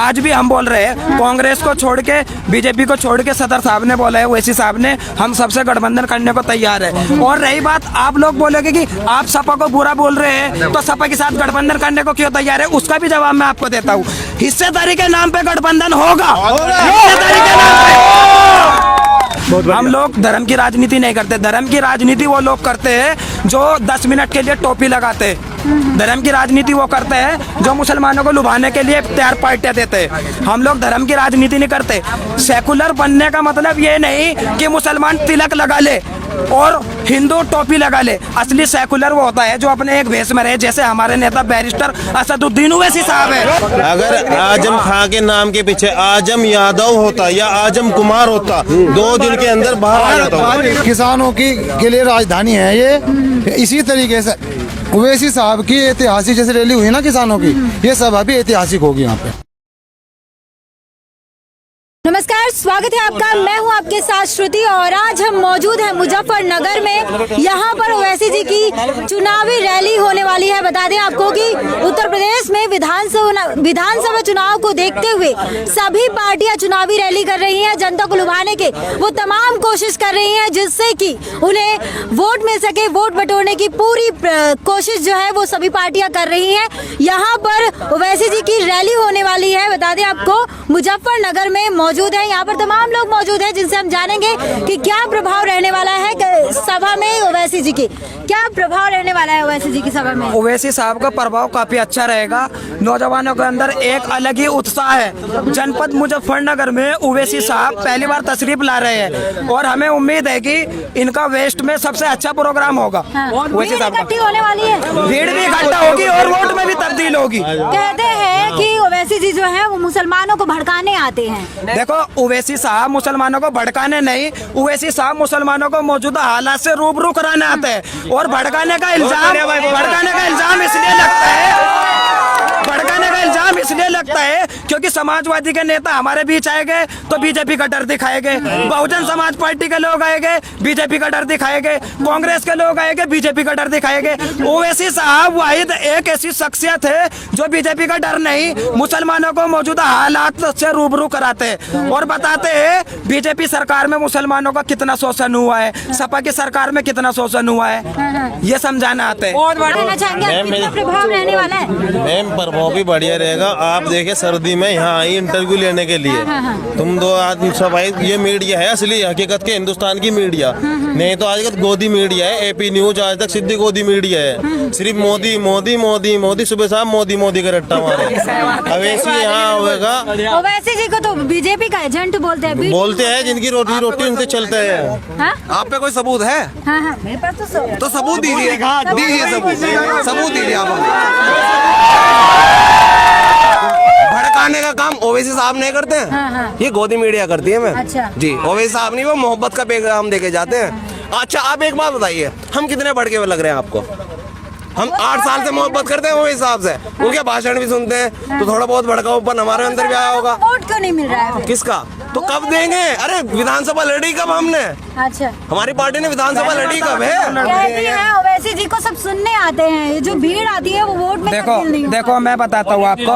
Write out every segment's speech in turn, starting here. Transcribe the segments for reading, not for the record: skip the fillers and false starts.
आज भी हम बोल रहे हैं, कांग्रेस को छोड़ के बीजेपी को छोड़ के सदर साहब ने बोला है, ओवैसी साहब ने, हम सबसे गठबंधन करने को तैयार है। और रही बात, आप लोग बोलोगे कि आप सपा को बुरा बोल रहे हैं, तो सपा के साथ गठबंधन करने को क्यों तैयार है, उसका भी जवाब मैं आपको देता हूँ। हिस्सेदारी के नाम पे गठबंधन होगा, हिस्सेदारी के नाम पे। हम लोग धर्म की राजनीति नहीं करते। धर्म की राजनीति वो लोग करते हैं जो 10 मिनट के लिए टोपी लगाते हैं। धर्म की राजनीति वो करते हैं जो मुसलमानों को लुभाने के लिए तैयार पार्टियां देते हैं। हम लोग धर्म की राजनीति नहीं करते। सेकुलर बनने का मतलब ये नहीं कि मुसलमान तिलक लगा ले और हिंदू टोपी लगा ले। असली सेकुलर वो होता है जो अपने एक भेष में रहे, जैसे हमारे नेता बैरिस्टर असदुद्दीन ओवैसी साहब है। अगर आजम खां के नाम के पीछे आजम यादव होता या आजम कुमार होता, 2 दिन के अंदर बाहर आ जाता। किसानों की के लिए राजधानी है ये। इसी तरीके से ओवैसी साहब की ऐतिहासिक जैसे रैली हुई ना किसानों की, ये सभा भी ऐतिहासिक होगी यहाँ पे। नमस्कार, स्वागत है आपका। मैं हूं आपके साथ श्रुति और आज हम मौजूद हैं मुजफ्फरनगर में। यहां पर ओवैसी जी की चुनावी रैली होने वाली है। बता दें आपको कि उत्तर प्रदेश में विधानसभा चुनाव को देखते हुए सभी पार्टियां चुनावी रैली कर रही हैं। जनता को लुभाने के वो तमाम कोशिश कर रही हैं जिससे कि उन्हें वोट मिल सके। वोट बटोरने की पूरी कोशिश जो है वो सभी पार्टियां कर रही हैं। यहाँ पर ओवैसी जी की रैली होने वाली है। बता दें आपको मुजफ्फरनगर में मौजूद है। यहाँ पर तमाम लोग मौजूद हैं जिनसे हम जानेंगे कि क्या प्रभाव रहने वाला है सभा में। ओवैसी जी की क्या प्रभाव रहने वाला है ओवैसी जी की सभा में? ओवैसी साहब का प्रभाव काफी अच्छा रहेगा। नौजवानों के अंदर एक अलग ही उत्साह है। जनपद मुजफ्फरनगर में ओवैसी साहब पहली बार तशरीफ ला रहे हैं और हमें उम्मीद है कि इनका वेस्ट में सबसे अच्छा प्रोग्राम होगा। ओवैसी साहब इकट्ठी होने वाली है, भीड़ भी इकट्ठा होगी और वोट में भी तब्दील होगी। कहते हैं कि ओवैसी जी जो है वो मुसलमानों को भड़काने आते हैं। देखो, ओवैसी साहब मुसलमानों को भड़काने नहीं, ओवैसी साहब मुसलमानों को मौजूदा हालात से रूबरू कराने आते हैं। और भड़काने का इल्जाम इसलिए लगता है, भड़काने का इल्जाम इसलिए लगता है क्योंकि समाजवादी के नेता हमारे बीच आएंगे तो बीजेपी का डर दिखाएंगे, बहुजन समाज पार्टी के लोग आएंगे बीजेपी का डर दिखाएंगे, कांग्रेस के लोग आएंगे बीजेपी का डर दिखाएंगे। ओवैसी साहब वाहिद एक ऐसी शख्सियत है जो बीजेपी का डर नहीं, मुसलमानों को मौजूदा हालात से रूबरू कराते हैं और बताते हैं बीजेपी सरकार में मुसलमानों का कितना शोषण हुआ है, सपा की सरकार में कितना शोषण हुआ है, ये समझाना आता है। प्रभाव रहने वाला है मैम, प्रभाव भी बढ़िया रहेगा। आप देखिए सर्दी में यहाँ आई इंटरव्यू लेने के लिए, तुम 2 आदमी सब आई। ये मीडिया है असली हकीकत के हिंदुस्तान की मीडिया, नहीं तो आजकल गोदी मीडिया है। एपी न्यूज आज तक सिद्धि गोदी मीडिया है, सिर्फ मोदी मोदी मोदी मोदी, सुबह शाम मोदी मोदी का रट्टा मारे। ओवैसी यहाँ होगा। ओवैसी जी को तो बीजेपी का एजेंट बोलते हैं, जिनकी रोटी रोटी उनसे चलता है। आप पे कोई सबूत है? मेरे पास तो सबूत दीजिए, सबूत दीजिए आप। भड़काने का काम ओवैसी साहब नहीं करते हैं, ये गोदी मीडिया करती है। मैं अच्छा। जी, ओवैसी साहब नहीं, वो मोहब्बत का पैगाम देके जाते हैं। अच्छा, आप एक बात बताइए, हम कितने भड़के हुए लग रहे हैं आपको? हम 8 साल से मोहब्बत करते हैं ओवैसी साहब से, उनके भाषण भी सुनते हैं, तो थोड़ा बहुत भड़काऊपन हमारे अंदर भी आया होगा। वोट क्यों नहीं मिल रहा है? किसका? तो कब देंगे? अरे विधानसभा लड़ी कब हमने? अच्छा, हमारी पार्टी ने विधानसभा लड़ी कब है? कहती है ओवैसी जी को सब सुनने आते हैं, जो भीड़ आती है वो वोट में तब्दील नहीं होता। देखो मैं बताता हूँ आपको।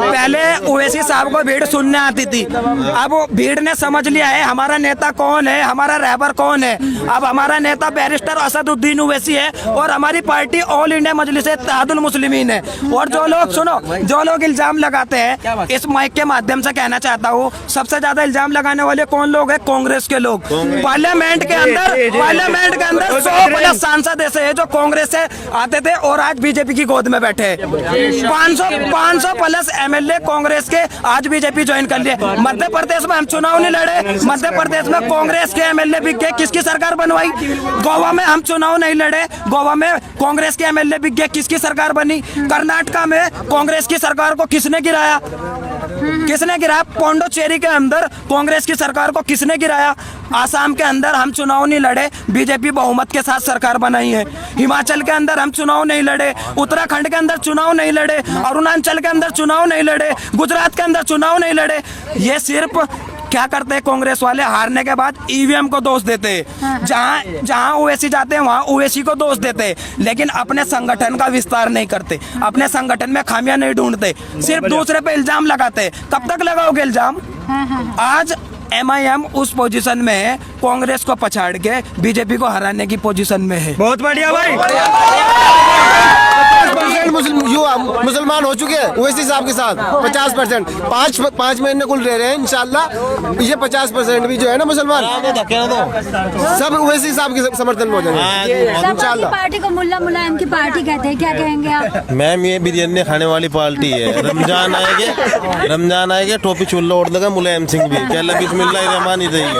पहले ओवैसी साहब को भीड़ सुनने आती थी, अब भीड़ ने समझ लिया है हमारा नेता कौन है, हमारा रहबर कौन है। अब हमारा नेता बैरिस्टर असदुद्दीन ओवैसी है और हमारी पार्टी ऑल इंडिया मजलिस इत्तेहादुल मुस्लिमीन है। और जो लोग सुनो, जो लोग इल्जाम लगाते हैं, इस माइक के माध्यम से कहना चाहता हूँ, सबसे ज्यादा इल्जाम लगाने वाले कौन लोग हैं? कांग्रेस के लोग। पार्लियामेंट के अंदर 100+ सांसद ऐसे हैं जो कांग्रेस से आते थे और आज बीजेपी की गोद में बैठे हैं। 500+ MLA कांग्रेस के आज बीजेपी ज्वाइन कर लिए। मध्य प्रदेश में हम चुनाव नहीं लड़े, मध्य प्रदेश में कांग्रेस के MLA बिक गए, किसकी सरकार बनवाई? गोवा में हम चुनाव नहीं लड़े, गोवा में कांग्रेस के MLA बिक गए, किसकी सरकार बनी? कर्नाटका में कांग्रेस की सरकार को किसने गिराया? किसने गिराया? पौंडुचेरी के अंदर कांग्रेस की सरकार को किसने गिराया? आसाम के अंदर हम चुनाव नहीं लड़े, बीजेपी बहुमत के साथ सरकार बनाई है। हिमाचल के अंदर हम चुनाव नहीं लड़े, उत्तराखंड के अंदर चुनाव नहीं लड़े, अरुणाचल के अंदर चुनाव नहीं लड़े, गुजरात के अंदर चुनाव नहीं लड़े। ये सिर्फ क्या करते हैं कांग्रेस वाले, हारने के बाद ईवीएम को दोष देते हैं, जहां ओवैसी जाते हैं वहां ओवैसी को दोष देते हैं, लेकिन अपने संगठन का विस्तार नहीं करते, अपने संगठन में खामियां नहीं ढूंढते, सिर्फ दूसरे पे इल्जाम लगाते हैं। कब तक लगाओगे इल्जाम? आज MIM उस पोजीशन में है, कांग्रेस को पछाड़ के बीजेपी को हराने की पोजीशन में है। बहुत बढ़िया भाई। मुसलमान हो चुके हैं ओवैसी साहब के साथ 50%, 5 महीने कुल रह रहे हैं इंशाल्लाह। ये 50% भी जो है ना मुसलमान सब ओवैसी साहब के समर्थन में हो जाएंगे इंशाल्लाह। पार्टी को मुल्ला मुलायम की पार्टी कहते हैं, क्या कहेंगे आप? मैम ये बिरयानी खाने वाली पार्टी है। रमजान आएगा टोपी चुल्ला ओढ़ देगा मुलायम सिंह भी, क्या बिस्मिल्लाहिर्रहमानी रहीम।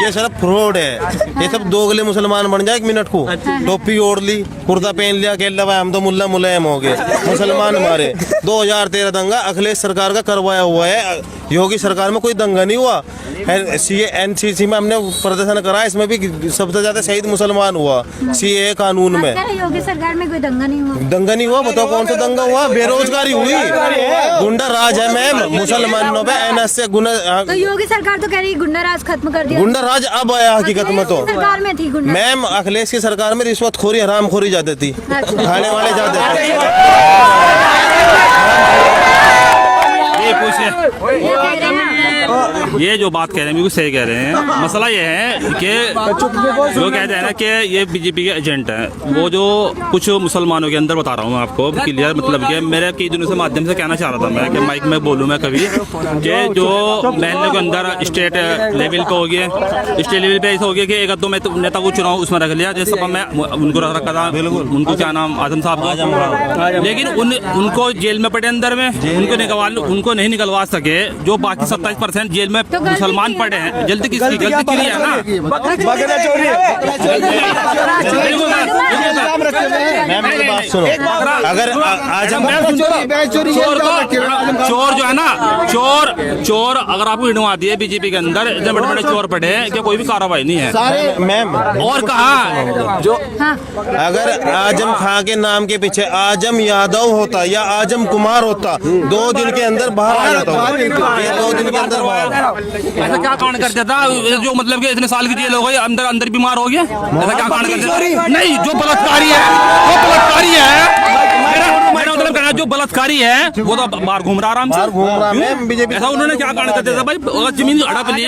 ये सब फ्रॉड है, ये सब दोगले मुसलमान बन जाए। 1 मिनट को टोपी ओढ़ ली, कुर्ता पहन लिया, कह भाई हम तो मुल्ला मुलायम हो गए, मुसलमान हमारे। 2013 दंगा अखिलेश सरकार का करवाया हुआ है, योगी सरकार में कोई दंगा नहीं हुआ। NCC में हमने प्रदर्शन करा, इसमें भी सबसे ज्यादा शहीद मुसलमान हुआ। CA कानून में योगी सरकार में कोई दंगा नहीं हुआ? दंगा नहीं हुआ, बताओ कौन सा दंगा हुआ? बेरोजगारी हुई, गुंडा राज है मैम मुसलमानों पे। NS से तो योगी सरकार तो कह रही है गुंडा राज खत्म कर दिया। गुंडा राज अब आया हकीकत में तो सरकार में थी गुंडा। मैम अखिलेश की सरकार में रिश्वतखोरी हरामखोरी ज्यादा थी, खाने वाले ज्यादा थे। ये जो बात कह रहे हैं बिल्कुल सही कह रहे हैं। मसला ये है कि जो कहते हैं ना कि ये बीजेपी के एजेंट हैं, वो जो कुछ मुसलमानों के अंदर बता रहा हूँ मैं आपको क्लियर, मतलब कि मेरे कई दिनों से माध्यम से कहना चाह रहा था मैं कि माइक में बोलूँ मैं कभी कि जो महल्ले के अंदर स्टेट लेवल पे हो गया, स्टेट लेवल पे ऐसा हो गया कि एक दो नेता को चुनाव उसमें रख लिया, जैसे मैं उनको रखा था, उनको क्या नाम आजम साहब, लेकिन उनको जेल में पड़े अंदर में, उनको नहीं निकलवा सके। जो बाकी 27% जेल में मुसलमान पड़े हैं, जल्दी किसकी गलती की है ना? बात सुनो, अगर चोर जो है ना, चोर अगर आपको गिनवा दिए बीजेपी के अंदर इतने बड़े बड़े चोर पड़े हैं कि कोई भी कार्रवाई नहीं है मैम। और कहा जो अगर आजम खां के नाम के पीछे आजम यादव होता या आजम कुमार होता, 2 दिन के अंदर बाहर आ जाता। 2 दिन के अंदर बाहर। ऐसा क्या कांड कर देता जो मतलब कि इतने साल की जेल हो गई, अंदर बीमार हो गया? ऐसा क्या कांड कर देता? नहीं, जो बलात्कारी है मेरा मतलब कहना, जो बलात्कारी है वो तो बाहर घूम रहा आराम से। बीजेपी ऐसा उन्होंने क्या कांड कर दिया था भाई? जमीन हड़प ली,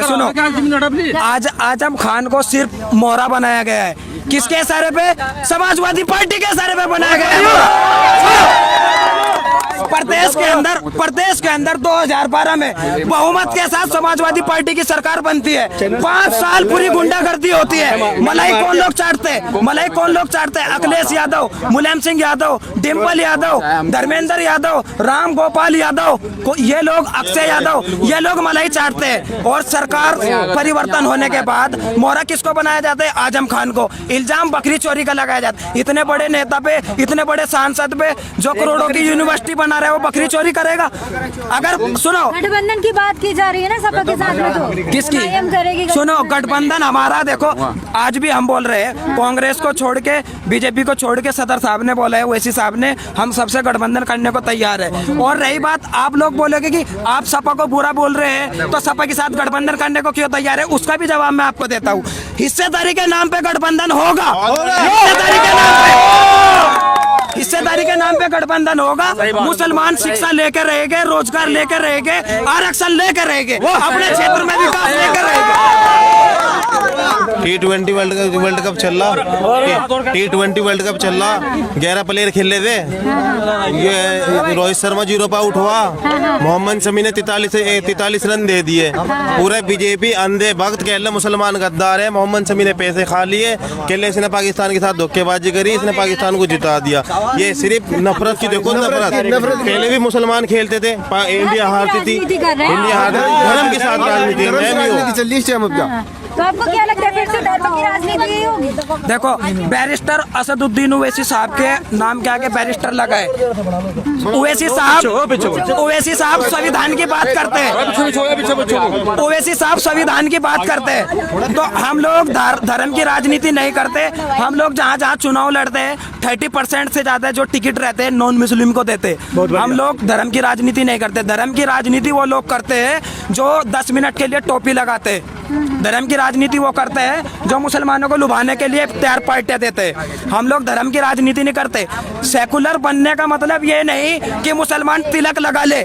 सुनो, जमीन हड़प ली। आज आजम खान को सिर्फ मोहरा बनाया गया है, किसके इशारे पे? समाजवादी पार्टी के इशारे पे बनाया गया है। प्रदेश के अंदर 2012 में बहुमत के साथ समाजवादी पार्टी की सरकार बनती है। 5 साल पूरी गुंडागर्दी होती है। मलाई कौन लोग चाटते हैं? अखिलेश यादव, मुलायम सिंह यादव, डिम्पल यादव, धर्मेंद्र यादव, राम गोपाल यादव, ये लोग, अक्षय यादव, ये लोग मलाई चाटते हैं। और सरकार परिवर्तन होने के बाद मोहरा किसको बनाया जाता है? आजम खान को। इल्जाम बकरी चोरी का लगाया जाता है। इतने बड़े नेता पे, इतने बड़े सांसद पे, जो करोड़ों की यूनिवर्सिटी बना रहे हैं, वो बकरी चोरी करेगा? अगर सुनो, गठबंधन की बात की जा रही है ना सपा के साथ में, तो किसकी करेगी? सुनो, गठबंधन हमारा देखो, आज भी हम बोल रहे हैं कांग्रेस को छोड़ के, बीजेपी को छोड़ के सदर साहब ने बोला है, ओवैसी साहब ने, हम सबसे गठबंधन करने को तैयार है। और रही बात, आप लोग बोलोगे कि आप सपा को बुरा बोल रहे हैं, तो सपा के साथ गठबंधन करने को क्यों तैयार है? उसका भी जवाब मैं आपको देता हूँ। हिस्सेदारी के नाम पे गठबंधन होगा, हिस्सेदारी के नाम पे गठबंधन होगा। मुसलमान शिक्षा लेकर रहेंगे, रोजगार लेकर रहेंगे, आरक्षण लेकर रहेंगे, अपने क्षेत्र में विकास लेकर रहेंगे। T20 वर्ल्ड कप चल रहा, T20 वर्ल्ड कप चल रहा, 11 प्लेयर खेल रहे थे। ये रोहित शर्मा 0 पे आउट हुआ, मोहम्मद शमी ने 43 रन दे दिए। पूरे बीजेपी अंधे भक्त कहले मुसलमान गद्दार है। मोहम्मद शमी ने पैसे खा लिए, कहले इसने पाकिस्तान के साथ धोखेबाजी करी, इसने पाकिस्तान को जिता दिया। ये सिर्फ नफरत की, देखो नफरत। पहले भी मुसलमान खेलते थे, इंडिया हारती थी, इंडिया हारती, धर्म के साथ राजनीति चल रही है। तो आपको क्या लगता है फिर से दर्पण की राजनीति यही होगी? देखो, बैरिस्टर असदुद्दीन ओवैसी साहब के नाम के आगे बैरिस्टर लगा है। ओवैसी साहब संविधान की बात करते हैं। ओवैसी साहब संविधान की बात करते हैं। तो हम लोग धर्म की राजनीति नहीं करते। हम लोग जहाँ जहाँ चुनाव लड़ते हैं 30% से ज्यादा जो टिकट रहते हैं नॉन मुस्लिम को देते। हम लोग धर्म की राजनीति नहीं करते। धर्म की राजनीति वो लोग करते हैं जो 10 मिनट के लिए टोपी लगाते। धर्म की राजनीति वो करते हैं जो मुसलमानों को लुभाने के लिए तैयार पार्टियां देते हैं। हम लोग धर्म की राजनीति नहीं करते। सेकुलर बनने का मतलब ये नहीं कि मुसलमान तिलक लगा ले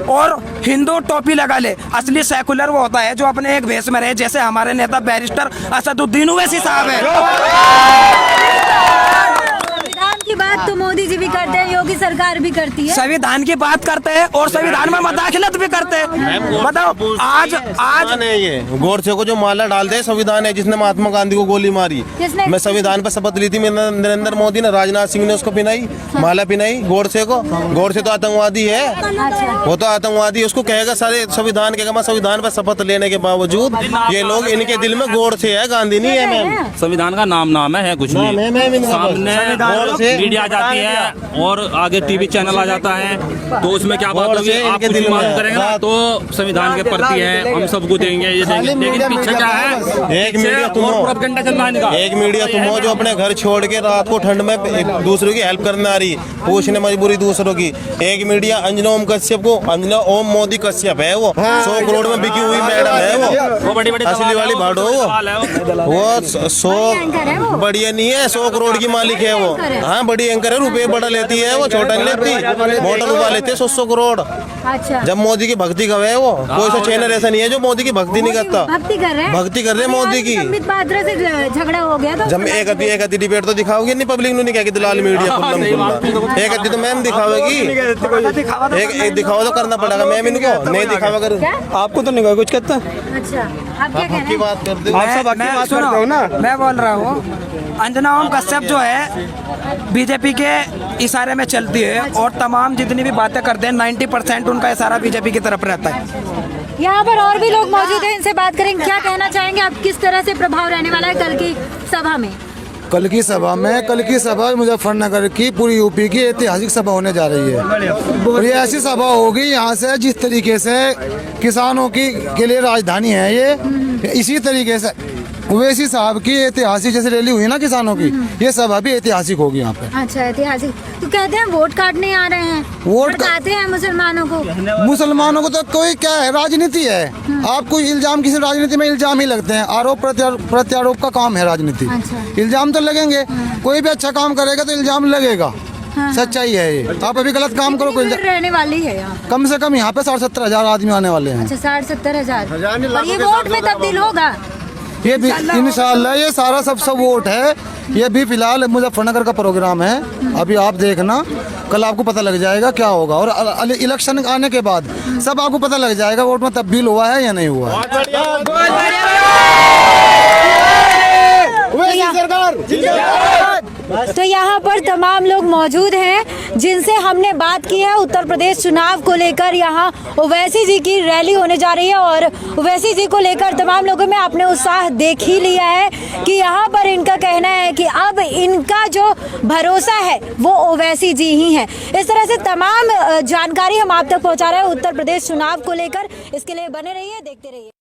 और हिंदू टोपी लगा ले। असली सेकुलर वो होता है जो अपने एक भेष में रहे, जैसे हमारे नेता बैरिस्टर असदुद्दीन ओवैसी साहब है। संविधान की बात तो मोदी जी भी करते हैं, योगी सरकार भी करती है। संविधान की बात करते हैं और संविधान में मदाखिलत भी करते हैं। बताओ, आज है ये गोडसे को जो माला डालते हैं संविधान है जिसने महात्मा गांधी को गोली मारी। किसने? मैं संविधान पर शपथ ली थी नरेंद्र मोदी ने, राजनाथ सिंह ने उसको पिनाई, माला पिनाई गोडसे को। गोडसे तो आतंकवादी है, वो तो आतंकवादी। उसको कहेगा सारे संविधान के, मैं संविधान पर शपथ लेने के बावजूद ये लोग, इनके दिल में गोडसे है, गांधी नहीं है। मैम संविधान का नाम है कुछ नहीं, सामने मीडिया आ जाती है और आगे टीवी चैनल आ जाता है, तो उसमें क्या बात होगी, आप कुछ भी मालूम करेंगे ना तो संविधान के प्रति है, हम सबको देंगे ये देंगे। लेकिन पीछे क्या है, एक मीडिया तुम हो, प्रोपेगेंडा चल रहा है इनका। एक मीडिया तुम हो जो अपने घर छोड़ के रात को ठंड में एक दूसरों की हेल्प करने आ रही, पूछने मजबूरी दूसरों की। एक मीडिया अंजना ओम कश्यप को, अंजना ओम मोदी कश्यप है वो, 100 करोड़ में बिकी हुई मैडम है वो बड़ी असली वाली भाड़ो वो 100 बढ़िया नहीं है, 100 करोड़ की मालिक है वो। हाँ बड़ी एंकर है, रुपये बड़ा लेती है वो, छोटा नहीं लेती। मोटर रुपया लेते 100 करोड़। अच्छा, जब मोदी की भक्ति कवे वो, कोई सा चैनल ऐसा नहीं है जो मोदी की भक्ति नहीं करता। भक्ति कर रहे हैं, भक्ति कर रहे हैं मोदी की। संबित पात्रा से झगड़ा हो गया तो जब एक अति डिबेट तो दिखाओगे नहीं, पब्लिक ने नहीं कहा कि दलाल मीडिया खुल्ला। एक अति तो मैम दिखावेगी, एक दिखावा तो करना पड़ेगा मैम इनको, नहीं दिखावा कर आपको तो नहीं कुछ कहता। अच्छा, आप क्या कह रहे की हैं? बात करते हो। आप सब बात करते हो ना। मैं बोल रहा हूँ, अंजना ओम कश्यप जो है बीजेपी के इशारे में चलती है और तमाम जितनी भी बातें करते हैं 90% उनका इशारा बीजेपी की तरफ रहता है। यहाँ पर और भी लोग मौजूद हैं, इनसे बात करेंगे। क्या कहना चाहेंगे आप, किस तरह से प्रभाव रहने वाला है कल की सभा में? कल की सभा मुजफ्फरनगर की पूरी यूपी की ऐतिहासिक सभा होने जा रही है। और ये ऐसी सभा होगी यहाँ से जिस तरीके से किसानों की के लिए राजधानी है ये, इसी तरीके से ओवैसी साहब की ऐतिहासिक जैसे रैली हुई ना किसानों की, ये सभा भी ऐतिहासिक होगी यहाँ पे। अच्छा, ऐतिहासिक। तो कहते हैं वोट काटने आ रहे हैं, वोट काटते हैं मुसलमानों को। मुसलमानों को तो कोई क्या है, राजनीति है। आप कोई इल्जाम, किसी राजनीति में इल्जाम ही लगते हैं, आरोप प्रत्यारोप का काम है राजनीति। अच्छा। इल्जाम तो लगेंगे, कोई भी अच्छा काम करेगा तो इल्जाम लगेगा। सच्चाई है ये। आप अभी गलत काम करो, कोई रहने वाली है यहाँ कम से कम यहाँ पे 60-70 हजार आदमी आने वाले हैं। अच्छा, 60-70 हजार। और ये वोट में तब्दील होगा ये भी इंशाल्लाह, ये सारा सब वोट है। ये भी फिलहाल मुजफ्फरनगर का प्रोग्राम है, अभी आप देखना, कल आपको पता लग जाएगा क्या होगा। और इलेक्शन आने के बाद सब आपको पता लग जाएगा वोट में तब्दील हुआ है या नहीं हुआ है। तो यहाँ पर तमाम लोग मौजूद हैं जिनसे हमने बात की है उत्तर प्रदेश चुनाव को लेकर। यहाँ ओवैसी जी की रैली होने जा रही है और ओवैसी जी को लेकर तमाम लोगों में आपने उत्साह देख ही लिया है कि यहाँ पर इनका कहना है कि अब इनका जो भरोसा है वो ओवैसी जी ही है। इस तरह से तमाम जानकारी हम आप तक पहुँचा रहे हैं उत्तर प्रदेश चुनाव को लेकर। इसके लिए बने रहिए, देखते रहिए।